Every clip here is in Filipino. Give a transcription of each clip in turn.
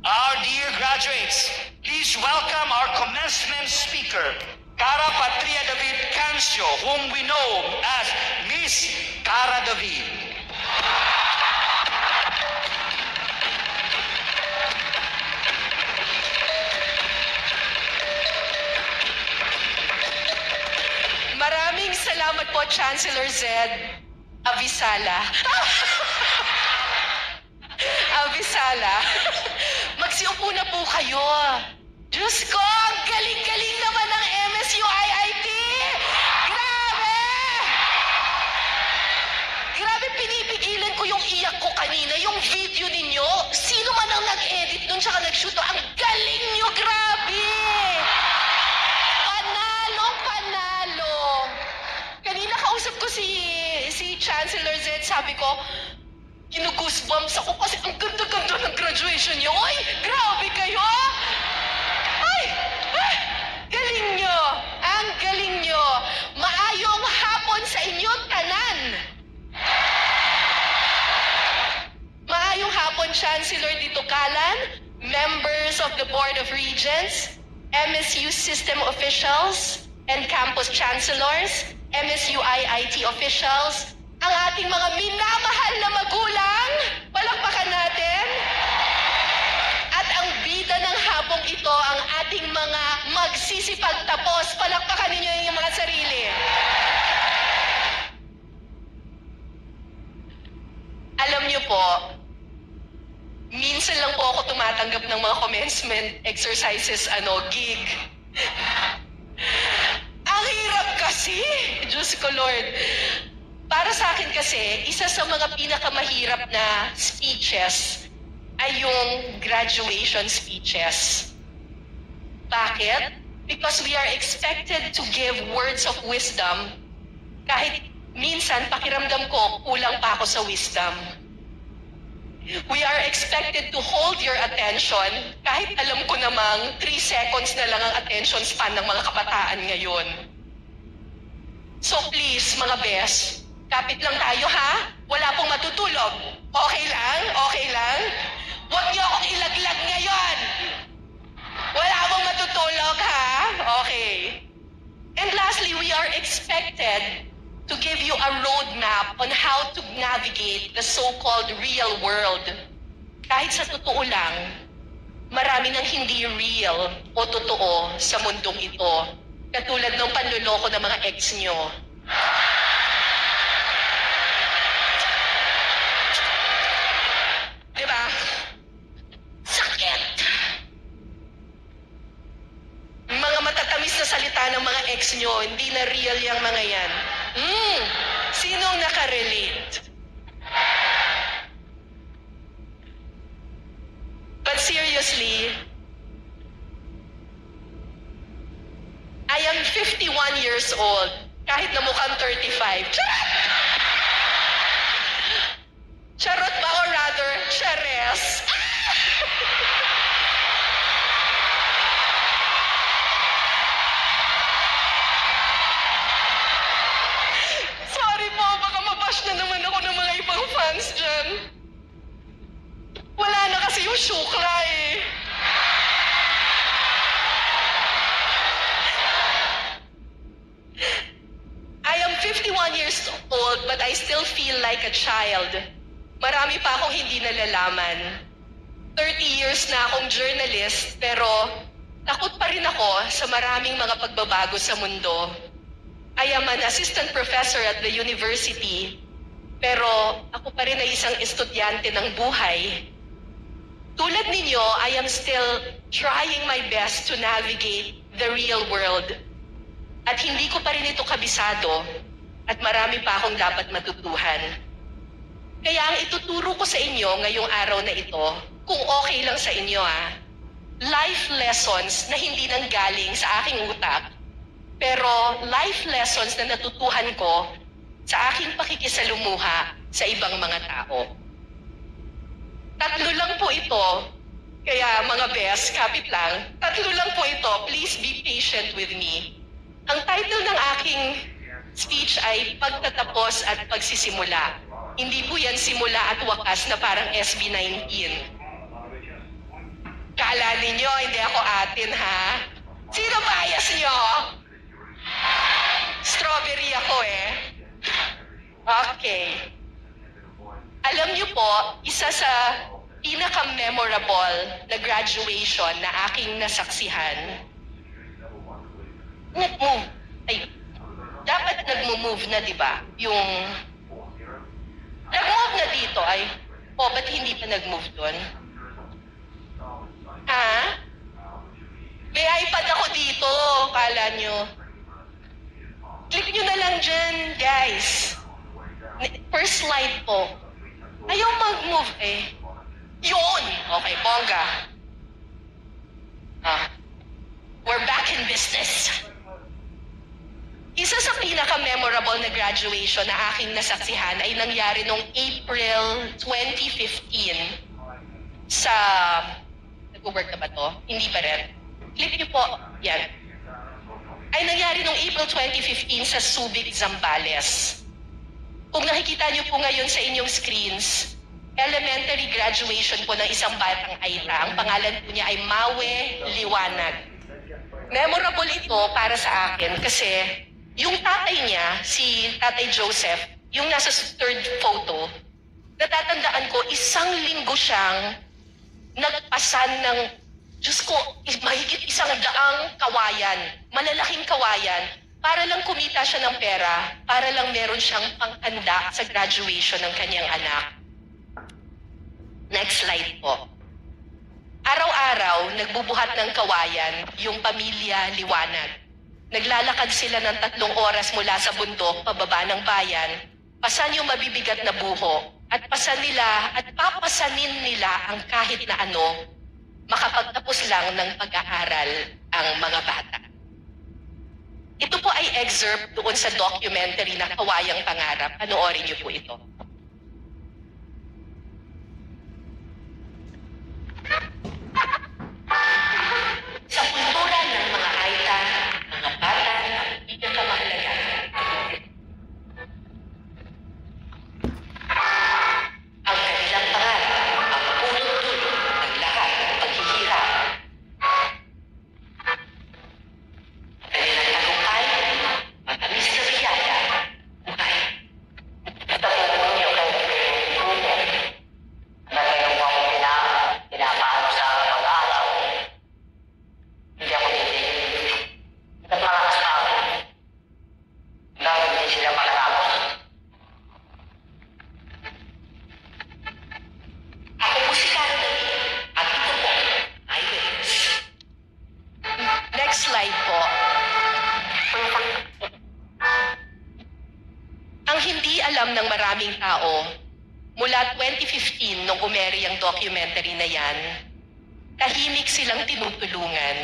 Our dear graduates, please welcome our commencement speaker, Cara Patria David Cancio, whom we know as Miss Cara David. Maraming salamat po, Chancellor Zed Avisala. Avisala. Magsiupo na po kayo. Diyos ko, ang galing-galing naman ng MSU-IIT! Grabe! Grabe, pinipigilan ko yung iyak ko kanina, yung video ninyo. Sino man ang nag-edit nun tsaka nag-shoot to, ang galing nyo, grabe! Panalo, panalo! Kanina kausap ko si Chancellor Zed, sabi ko, ginugoosebumps ako kasi ang ganda-ganda ng graduation niyo. Oy, grabe kayo! Ay! Galing nyo! Ang galing nyo! Maayong hapon sa inyo, tanan! Maayong hapon, Chancellor Dito Calan, members of the Board of Regents, MSU system officials, and campus chancellors, MSU IIT officials, ang ating mga minamahal na magulang, palakpakan natin. At ang bida ng hapong ito, ang ating mga magsisipagtapos, palakpakan ninyo yung mga sarili. Alam niyo po, minsan lang po ako tumatanggap ng mga commencement exercises, gig. Ang hirap kasi, Diyos ko Lord. Para sa akin kasi, isa sa mga pinakamahirap na speeches ay yung graduation speeches. Bakit? Because we are expected to give words of wisdom kahit minsan pakiramdam ko kulang pa ako sa wisdom. We are expected to hold your attention kahit alam ko namang 3 seconds na lang ang attention span ng mga kabataan ngayon. So please, mga bes, kapit lang tayo, ha? Wala pong matutulog. Okay lang? Okay lang? Huwag niyo akong ilaglag ngayon. Wala pong matutulog, ha? Okay. And lastly, we are expected to give you a roadmap on how to navigate the so-called real world. Kahit sa totoo lang, marami nang hindi real o totoo sa mundong ito. Katulad ng panluloko ng mga ex nyo. Diba? Sakit! Mga matatamis na salita ng mga ex nyo, hindi na real yung mga yan. Sinong nakarelate? But seriously, I am 51 years old, kahit na mukhang 35. Charot ba or rather, chares? Sorry po, baka mabash na naman ako ng mga ibang fans dyan. Wala na kasi yung syukla eh. I am 51 years old but I still feel like a child. Marami pa akong hindi nalalaman. 30 years na akong journalist pero takot pa rin ako sa maraming mga pagbabago sa mundo. I am an assistant professor at the university pero ako pa rin ay isang estudyante ng buhay. Tulad ninyo, I am still trying my best to navigate the real world. At hindi ko pa rin ito kabisado at marami pa akong dapat matutuhan. Kaya ang ituturo ko sa inyo ngayong araw na ito, kung okay lang sa inyo life lessons na hindi nanggaling sa aking utak, pero life lessons na natutuhan ko sa aking pakikisalumuha sa ibang mga tao. 3 lang po ito, kaya mga bes, kapit lang, 3 lang po ito, please be patient with me. Ang title ng aking speech ay Pagtatapos at Pagsisimula. Hindi po yan simula at wakas na parang SB19. Kala ninyo, hindi ako atin, ha? Sino bias nyo? Strawberry ako eh. Okay. Alam niyo po, isa sa pinaka-memorable na graduation na aking nasaksihan, nag-move. Ay, dapat nag-move na, di ba? Yung nag-move na dito ay, ba't hindi pa nag-move doon? Ha? May iPad ako dito, kala nyo. Click nyo na lang dyan, guys. First slide po. Ayaw mag-move eh. Yun! Okay, bongga. We're back in business. Isa sa pinaka-memorable na graduation na aking nasaksihan ay nangyari noong April 2015 sa... Nag-work na ba to? Hindi pa rin. Click niyo po. Yan. Ay nangyari noong April 2015 sa Subic, Zambales. Kung nakikita niyo po ngayon sa inyong screens, elementary graduation po ng isang batang Aita. Ang pangalan po niya ay Mawe Liwanag. Memorable ito para sa akin kasi yung tatay niya, si Tatay Joseph, yung nasa third photo, natatandaan ko, isang linggo siyang nagpasan ng, Diyos ko, mahigit 100 kawayan, malalaking kawayan, para lang kumita siya ng pera, para lang meron siyang panghanda sa graduation ng kanyang anak. Next slide po. Araw-araw, nagbubuhat ng kawayan yung pamilya Liwanag. Naglalakad sila ng 3 oras mula sa bundok, pababa ng bayan, pasan yung mabibigat na buho, at pasan nila at papasanin nila ang kahit na ano, makapagtapos lang ng pag-aaral ang mga bata. Ito po ay excerpt doon sa documentary na Kawayang Pangarap. Panoorin niyo po ito. Sa kultura ng mga Aita, mga bata ang pinakamahalaga. Ang kanilang pangarap ang punot-dulo ng lahat ng paghihirap. Kanilang tagumpay, matamis na biyaya, buhay. Tapunin niyo kayo puno na ngayon mo ako pinapaano sa pag-aaral. Hindi ako titigil. Nagmalakas na ako. Dahil hindi sila makatapos. Ako po si Cara David at ito po ay Witness. Next slide po. Ang hindi alam ng maraming tao, mula 2015 nung umeri ang documentary na yan, tahimik silang tinutulungan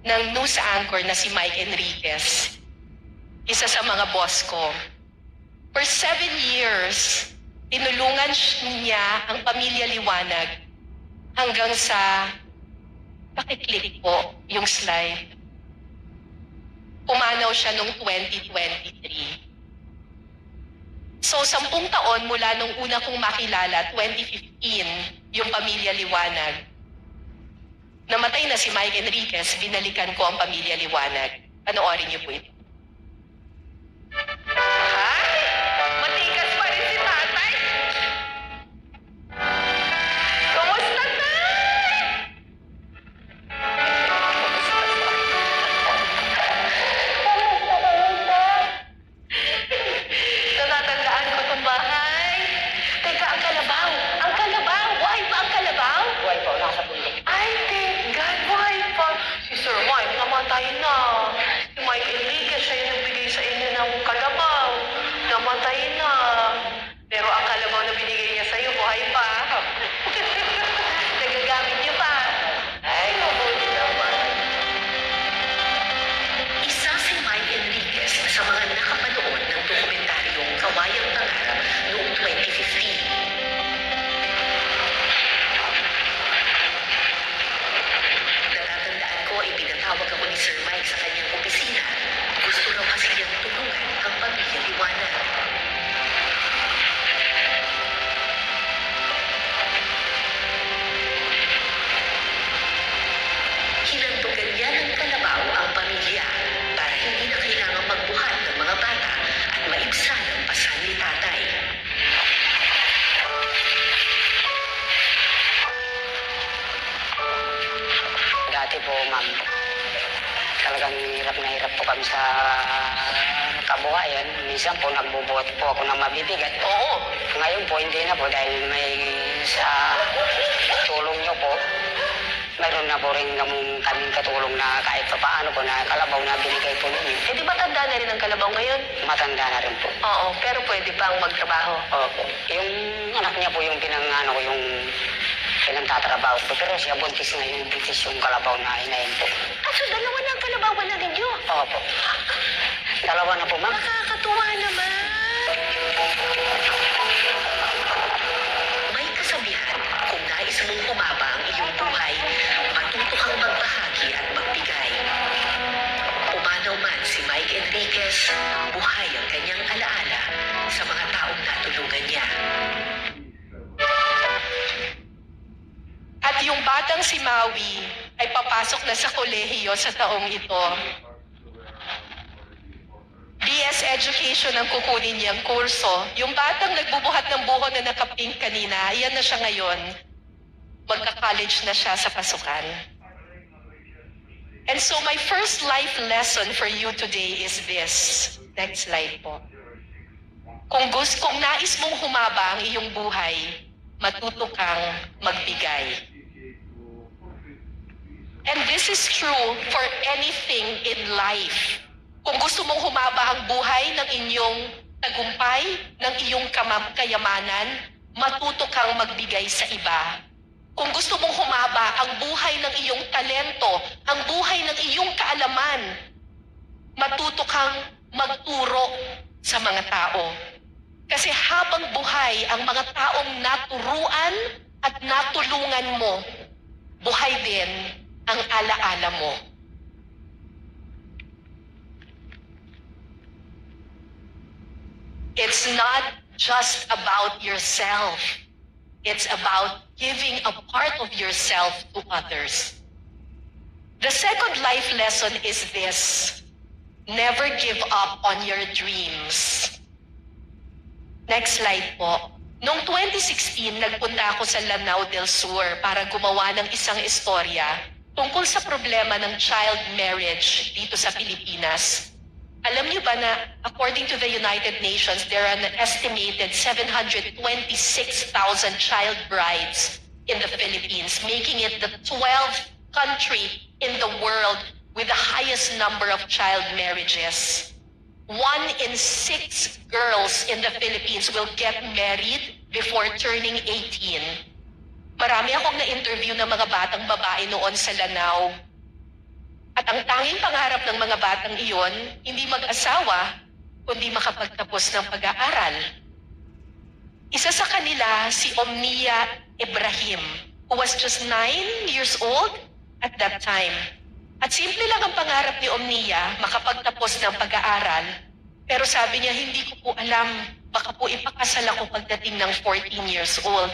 ng news anchor na si Mike Enriquez, isa sa mga boss ko. For 7 years, tinulungan niya ang pamilya Liwanag hanggang sa, pakiclick po yung slide. Pumanaw siya noong 2023. So, 10 taon mula nung una kong makilala, 2015, yung pamilya Liwanag. Namatay na si Mike Enriquez, binalikan ko ang pamilya Liwanag. Panoorin niyo po ito. Ay! Matigas pa rin si tatay! Kamusta na? Natatandaan ko itong bahay. Teka, ang kalabaw! Ang kalabaw! Buhay pa ang kalabaw? Buhay po, nasa bundok. Ay, thank God, buhay pa. Si Sir Mike namatay na. Si Mike Enriquez dati po, ma'am, talagang hirap na hirap po kami sa kabuhayan. Minsan po, nagbubuhat po ako ng mabibigat. Oo. Ngayon po, hindi na po dahil may sa tulong niyo po, mayroon na po rin kaming katulong na kahit pa paano po na kalabaw na binigay po ninyo. Eh di ba tanda na rin ang kalabaw ngayon? Matanda na rin po. Oo, pero pwede pang magtrabaho. Opo. Yung anak niya po yung yung pinagtatrabaho po. Pero siya buntis na yung buntis yung kalabaw na inayin po. Ah, so dalawa na ang kalabawan na ninyo? Opo. Dalawa na po, ma'am. Nakakatuwa naman. May kasabihan, kung nais mong humaba ang iyong buhay, matuto kang magbahagi at magbigay. Pumanaw man si Mike Enriquez, buhay ang kanyang alaala sa mga taong natulungan niya. At yung batang si Maui ay papasok na sa kolehiyo sa taong ito. BS Education ang kukunin niyang kurso. Yung batang nagbubuhat ng buho na nakapink kanina, yan na siya ngayon. Magka-college na siya sa pasukan. And so my first life lesson for you today is this. Next slide po. Kung nais mong humaba ang iyong buhay, matuto kang magbigay. And this is true for anything in life. Kung gusto mong humaba ang buhay ng inyong tagumpay, ng iyong kayamanan, matuto kang magbigay sa iba. Kung gusto mong humaba ang buhay ng iyong talento, ang buhay ng iyong kaalaman, matuto kang magturo sa mga tao. Kasi habang buhay ang mga taong naturuan at natulungan mo, buhay din ang alaala mo. It's not just about yourself. It's about giving a part of yourself to others. The second life lesson is this: never give up on your dreams. Next slide po. Noong 2016, nagpunta ako sa Lanao del Sur para gumawa ng isang istorya tungkol sa problema ng child marriage dito sa Pilipinas. Alam niyo ba na according to the United Nations, there are an estimated 726,000 child brides in the Philippines, making it the 12th country in the world with the highest number of child marriages. 1 in 6 girls in the Philippines will get married before turning 18. Marami akong na-interview ng mga batang babae noon sa Lanao. At ang tanging pangarap ng mga batang iyon, hindi mag-asawa, kundi makapagtapos ng pag-aaral. Isa sa kanila, si Omnia Ibrahim, who was just 9 years old at that time. At simple lang ang pangarap ni Omnia, makapagtapos ng pag-aaral. Pero sabi niya, hindi ko po alam, baka po ipakasal ako pagdating ng 14 years old.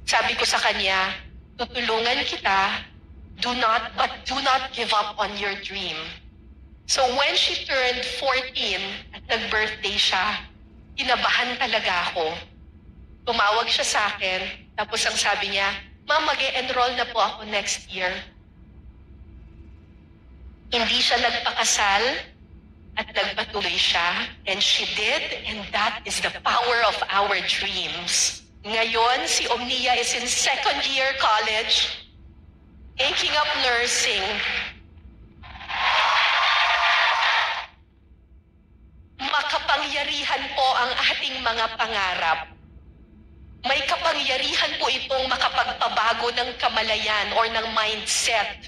Sabi ko sa kanya, tutulungan kita, do not give up on your dream. So when she turned 14 at nag-birthday siya, kinabahan talaga ako. Tumawag siya sa akin, tapos ang sabi niya, Ma'am, mag-e-enroll na po ako next year. Hindi siya nagpakasal at nagpatuloy siya, and she did, and that is the power of our dreams. Ngayon, si Omnia is in second year college, taking up nursing. Makapangyarihan po ang ating mga pangarap. May kapangyarihan po itong makapagpabago ng kamalayan or ng mindset.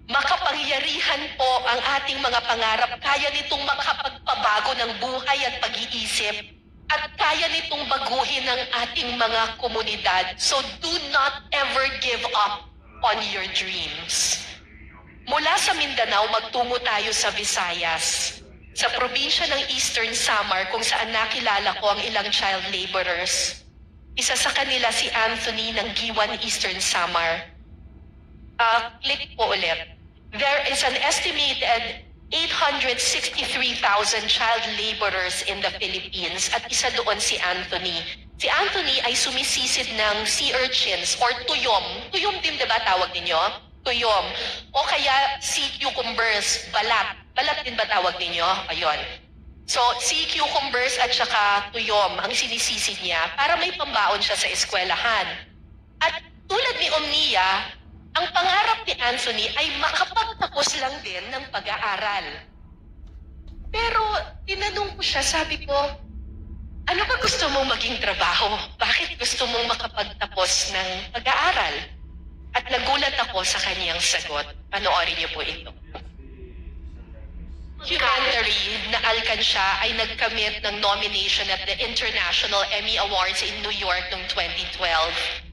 Makapangyarihan po ang ating mga pangarap. Kaya nitong makapagpabago ng buhay at pag-iisip. At kaya nitong baguhin ang ating mga komunidad. So do not ever give up on your dreams. Mula sa Mindanao, magtungo tayo sa Visayas. Sa probinsya ng Eastern Samar, kung saan nakilala ko ang ilang child laborers. Isa sa kanila si Anthony ng Giwan, Eastern Samar. Click po ulit. There is an estimated 863,000 child laborers in the Philippines at isa doon si Anthony. Si Anthony ay sumisisid ng sea urchins or tuyom. Tuyom din, diba tawag ninyo? tuyom. O kaya sea cucumbers, balat. Balat din ba tawag ninyo? Ayun. So, sea cucumbers at saka tuyom ang sinisisid niya para may pambaon siya sa eskwelahan. At tulad ni Omnia, ang pangarap ni Anthony ay makapagtapos lang din ng pag-aaral. Pero tinanong ko siya, sabi ko, ano ba gusto mong maging trabaho? Bakit gusto mong makapagtapos ng pag-aaral? At nagulat ako sa kanyang sagot. Panoorin niyo po ito. Documentary na Alcansya ay nagkamit ng nomination at the International Emmy Awards in New York noong 2012.